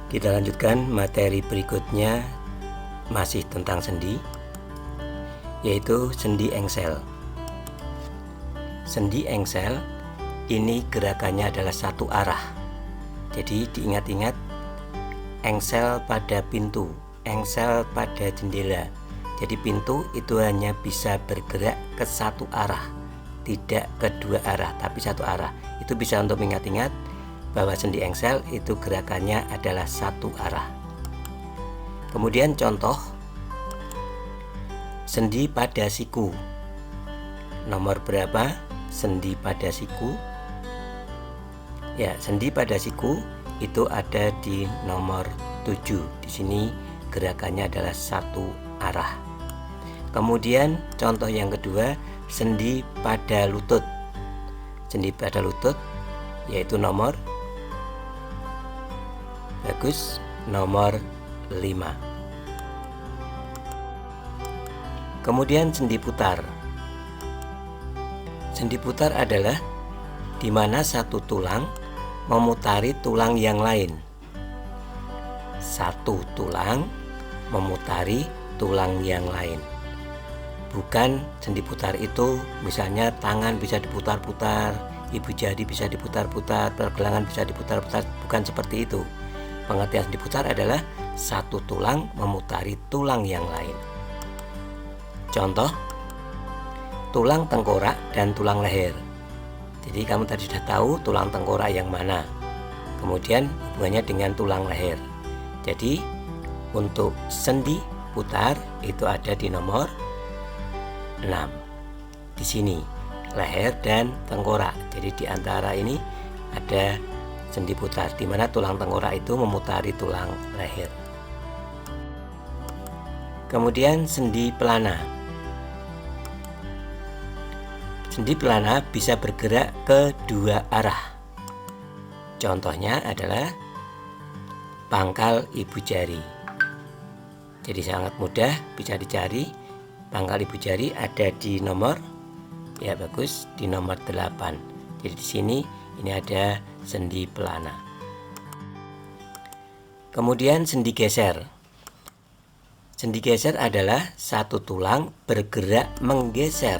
Kita lanjutkan materi berikutnya, masih tentang sendi, yaitu sendi engsel. Sendi engsel ini gerakannya adalah satu arah. Jadi diingat-ingat, engsel pada pintu, engsel pada jendela. Jadi pintu itu hanya bisa bergerak ke satu arah, tidak kedua arah, tapi satu arah. Itu bisa untuk mengingat-ingat bahwa sendi engsel itu gerakannya adalah satu arah. Kemudian contoh sendi pada siku. Nomor berapa sendi pada siku? Ya, sendi pada siku itu ada di nomor 7. Di sini gerakannya adalah satu arah. Kemudian contoh yang kedua, sendi pada lutut. Sendi pada lutut yaitu nomor nomor 5. Kemudian sendi putar. Sendi putar adalah di mana satu tulang memutari tulang yang lain. Satu tulang memutari tulang yang lain. Bukan sendi putar itu misalnya tangan bisa diputar-putar, ibu jari bisa diputar-putar, pergelangan bisa diputar-putar, bukan seperti itu. Pengertian sendi putar adalah satu tulang memutari tulang yang lain. Contoh, tulang tengkorak dan tulang leher. Jadi kamu tadi sudah tahu tulang tengkorak yang mana, kemudian hubungannya dengan tulang leher. Jadi untuk sendi putar itu ada di nomor 6. Di sini leher dan tengkorak. Jadi di antara ini ada sendi putar, di mana tulang tengkorak itu memutari tulang leher. Kemudian sendi pelana. Sendi pelana bisa bergerak ke dua arah. Contohnya adalah pangkal ibu jari. Jadi sangat mudah bisa dicari. Pangkal ibu jari ada di nomor di nomor 8. Jadi di sini ini ada sendi pelana. Kemudian sendi geser. Sendi geser adalah satu tulang bergerak menggeser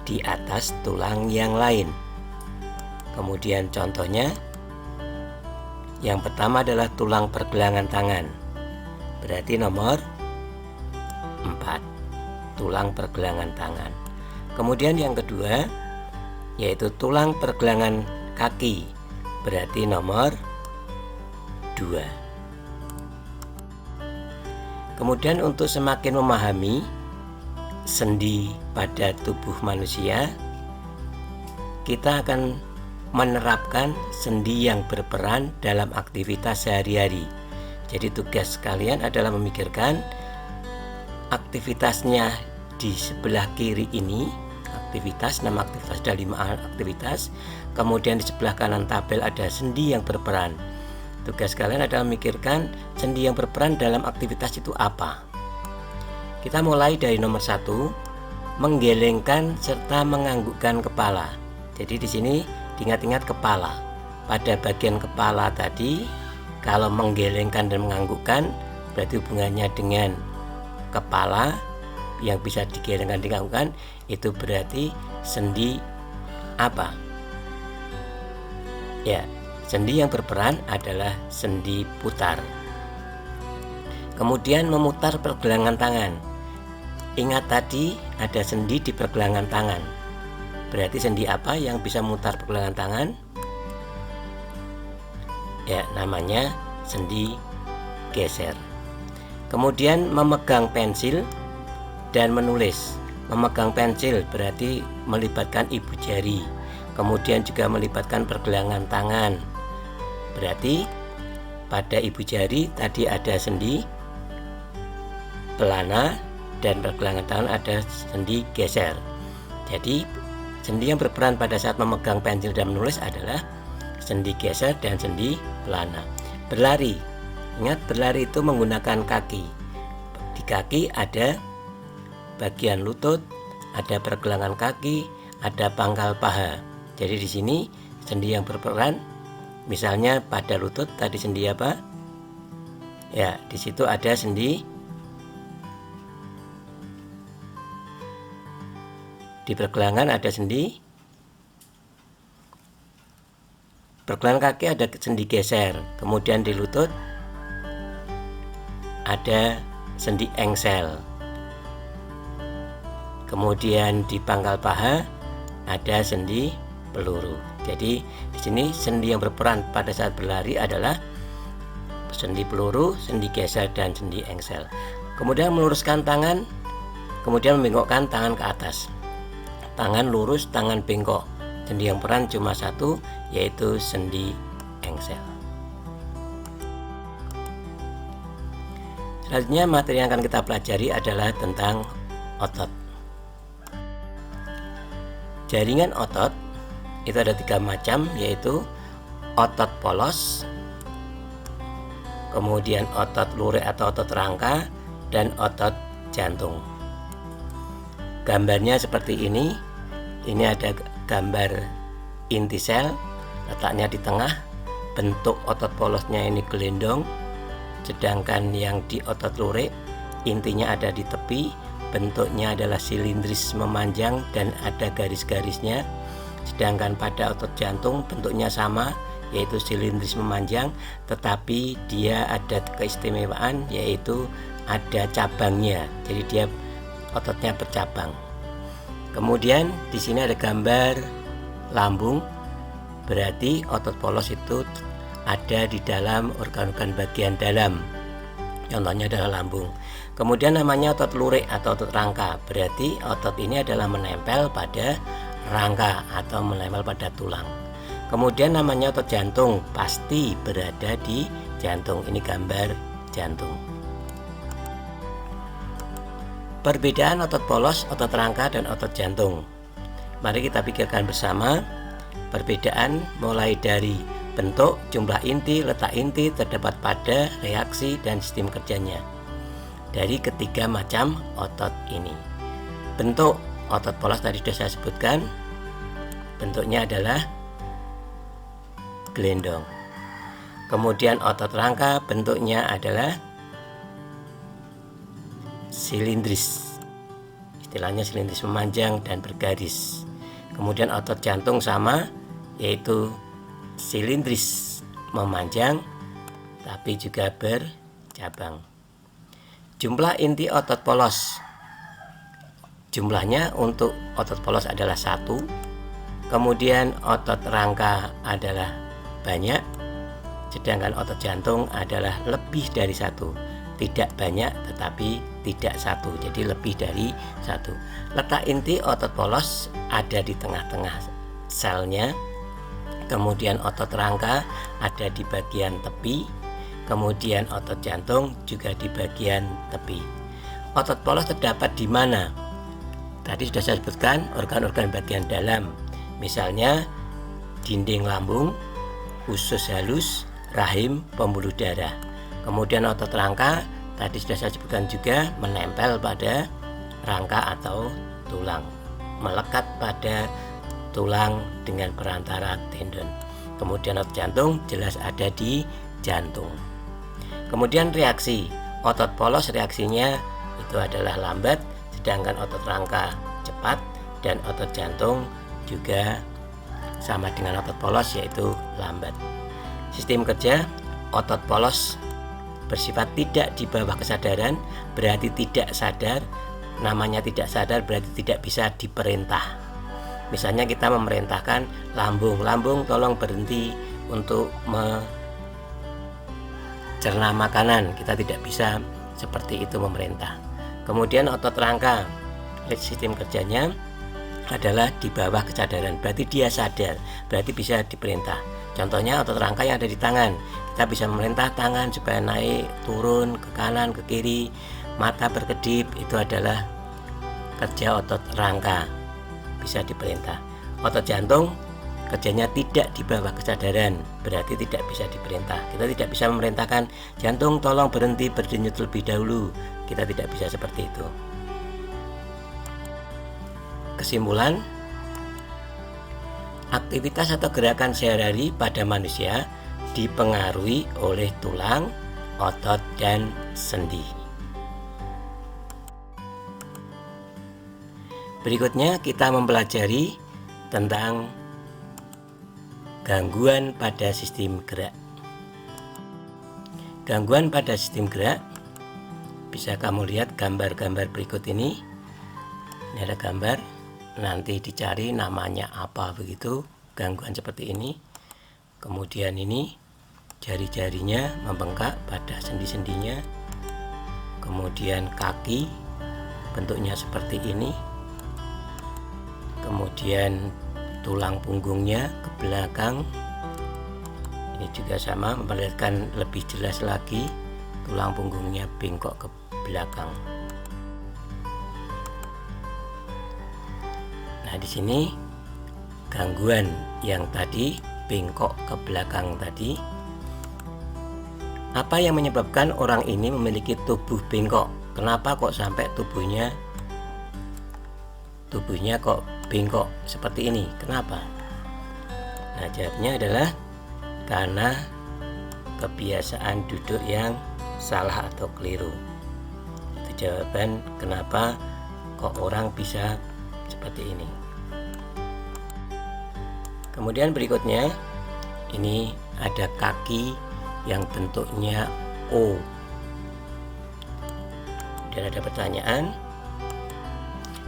di atas tulang yang lain. Kemudian contohnya yang pertama adalah tulang pergelangan tangan. Berarti nomor 4. Tulang pergelangan tangan. Kemudian yang kedua yaitu tulang pergelangan kaki. Berarti nomor 2. Kemudian untuk semakin memahami sendi pada tubuh manusia, kita akan menerapkan sendi yang berperan dalam aktivitas sehari-hari. Jadi tugas kalian adalah memikirkan aktivitasnya di sebelah kiri ini, nama aktivitas ada 5 aktivitas. Kemudian di sebelah kanan tabel ada sendi yang berperan. Tugas kalian adalah memikirkan sendi yang berperan dalam aktivitas itu apa. Kita mulai dari nomor 1, menggelengkan serta menganggukkan kepala. Jadi di sini diingat-ingat kepala. Pada bagian kepala tadi, kalau menggelengkan dan menganggukkan berarti hubungannya dengan kepala yang bisa digelengkan dianggukkan, itu berarti sendi apa? Ya, sendi yang berperan adalah sendi putar. Kemudian memutar pergelangan tangan. Ingat tadi ada sendi di pergelangan tangan. Berarti sendi apa yang bisa memutar pergelangan tangan? Ya, namanya sendi geser. Kemudian memegang pensil dan menulis. Memegang pensil berarti melibatkan ibu jari. Kemudian juga melibatkan pergelangan tangan. Berarti pada ibu jari tadi ada sendi pelana dan pergelangan tangan ada sendi geser. Jadi sendi yang berperan pada saat memegang pensil dan menulis adalah sendi geser dan sendi pelana. Berlari. Ingat, berlari itu menggunakan kaki. Di kaki ada bagian lutut, ada pergelangan kaki, ada pangkal paha. Jadi di sini sendi yang berperan, misalnya pada lutut tadi sendi apa? Ya, di situ ada sendi. Di pergelangan ada sendi. Pergelangan kaki ada sendi geser. Kemudian di lutut ada sendi engsel. Kemudian di pangkal paha ada sendi peluru. Jadi di sini sendi yang berperan pada saat berlari adalah sendi peluru, sendi geser, dan sendi engsel. Kemudian meluruskan tangan, kemudian membengkokkan tangan ke atas. Tangan lurus, tangan bengkok. Sendi yang peran cuma satu, yaitu sendi engsel. Selanjutnya materi yang akan kita pelajari adalah tentang otot. Jaringan otot itu ada 3 macam, yaitu otot polos, kemudian otot lurik atau otot rangka, dan otot jantung. Gambarnya seperti ini. Ini ada gambar inti sel, letaknya di tengah. Bentuk otot polosnya ini gelendong, sedangkan yang di otot lurik intinya ada di tepi. Bentuknya adalah silindris memanjang dan ada garis-garisnya. Sedangkan pada otot jantung bentuknya sama, yaitu silindris memanjang, tetapi dia ada keistimewaan, yaitu ada cabangnya. Jadi dia ototnya bercabang. Kemudian di sini ada gambar lambung, berarti otot polos itu ada di dalam organ-organ bagian dalam. Contohnya adalah lambung. Kemudian namanya otot lurik atau otot rangka, berarti otot ini adalah menempel pada rangka atau menempel pada tulang. Kemudian namanya otot jantung, pasti berada di jantung. Ini gambar jantung. Perbedaan otot polos, otot rangka, dan otot jantung. Mari kita pikirkan bersama. Perbedaan mulai dari bentuk, jumlah inti, letak inti, terdapat pada, reaksi, dan sistem kerjanya dari ketiga macam otot ini. Bentuk otot polos tadi sudah saya sebutkan, bentuknya adalah gelendong. Kemudian otot rangka bentuknya adalah silindris, istilahnya silindris memanjang dan bergaris. Kemudian otot jantung sama, yaitu silindris memanjang tapi juga bercabang. Jumlah inti otot polos, jumlahnya untuk otot polos adalah 1. Kemudian otot rangka adalah banyak, sedangkan otot jantung adalah lebih dari 1. Tidak banyak tetapi tidak 1, jadi lebih dari 1. Letak inti otot polos ada di tengah-tengah selnya. Kemudian otot rangka ada di bagian tepi. Kemudian otot jantung juga di bagian tepi. Otot polos terdapat di mana? Tadi sudah saya sebutkan organ-organ bagian dalam, misalnya dinding lambung, usus halus, rahim, pembuluh darah. Kemudian otot rangka tadi sudah saya sebutkan juga menempel pada rangka atau tulang, melekat pada tulang dengan perantara tendon. Kemudian otot jantung jelas ada di jantung. Kemudian reaksi, otot polos reaksinya itu adalah lambat, sedangkan otot rangka cepat, dan otot jantung juga sama dengan otot polos, yaitu lambat. Sistem kerja, otot polos bersifat tidak di bawah kesadaran, berarti tidak sadar. Namanya tidak sadar berarti tidak bisa diperintah. Misalnya kita memerintahkan lambung tolong berhenti untuk mencerna makanan, kita tidak bisa seperti itu memerintah. Kemudian otot rangka, sistem kerjanya adalah di bawah kesadaran, berarti dia sadar, berarti bisa diperintah. Contohnya otot rangka yang ada di tangan, kita bisa memerintah tangan supaya naik, turun, ke kanan, ke kiri, mata berkedip, itu adalah kerja otot rangka, bisa diperintah. Otot jantung kerjanya tidak di bawah kesadaran, berarti tidak bisa diperintah. Kita tidak bisa memerintahkan jantung tolong berhenti berdenyut terlebih dahulu, kita tidak bisa seperti itu. Kesimpulan, aktivitas atau gerakan sehari-hari pada manusia dipengaruhi oleh tulang, otot dan sendi. Berikutnya kita mempelajari tentang gangguan pada sistem gerak. Gangguan pada sistem gerak bisa kamu lihat gambar-gambar berikut ini. Ini ada gambar, nanti dicari namanya apa begitu, gangguan seperti ini. Kemudian ini jari-jarinya membengkak pada sendi-sendinya. Kemudian kaki bentuknya seperti ini. Kemudian tulang punggungnya ke belakang. Ini juga sama, memperlihatkan lebih jelas lagi tulang punggungnya bengkok ke belakang. Nah, di sini gangguan yang tadi bengkok ke belakang tadi. Apa yang menyebabkan orang ini memiliki tubuh bengkok? Kenapa kok sampai tubuhnya kok bengkok seperti ini? Kenapa? Nah, jawabnya adalah karena kebiasaan duduk yang salah atau keliru. Itu jawaban kenapa kok orang bisa seperti ini. Kemudian berikutnya, ini ada kaki yang bentuknya O. Dan ada pertanyaan,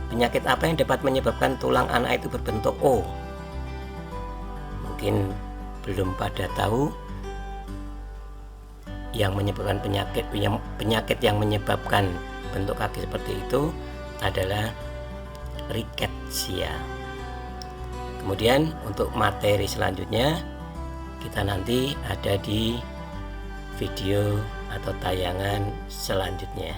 penyakit apa yang dapat menyebabkan tulang anak itu berbentuk O? Mungkin belum pada tahu. Yang menyebabkan penyakit yang menyebabkan bentuk kaki seperti itu adalah rickettsia. Kemudian untuk materi selanjutnya kita nanti ada di video atau tayangan selanjutnya.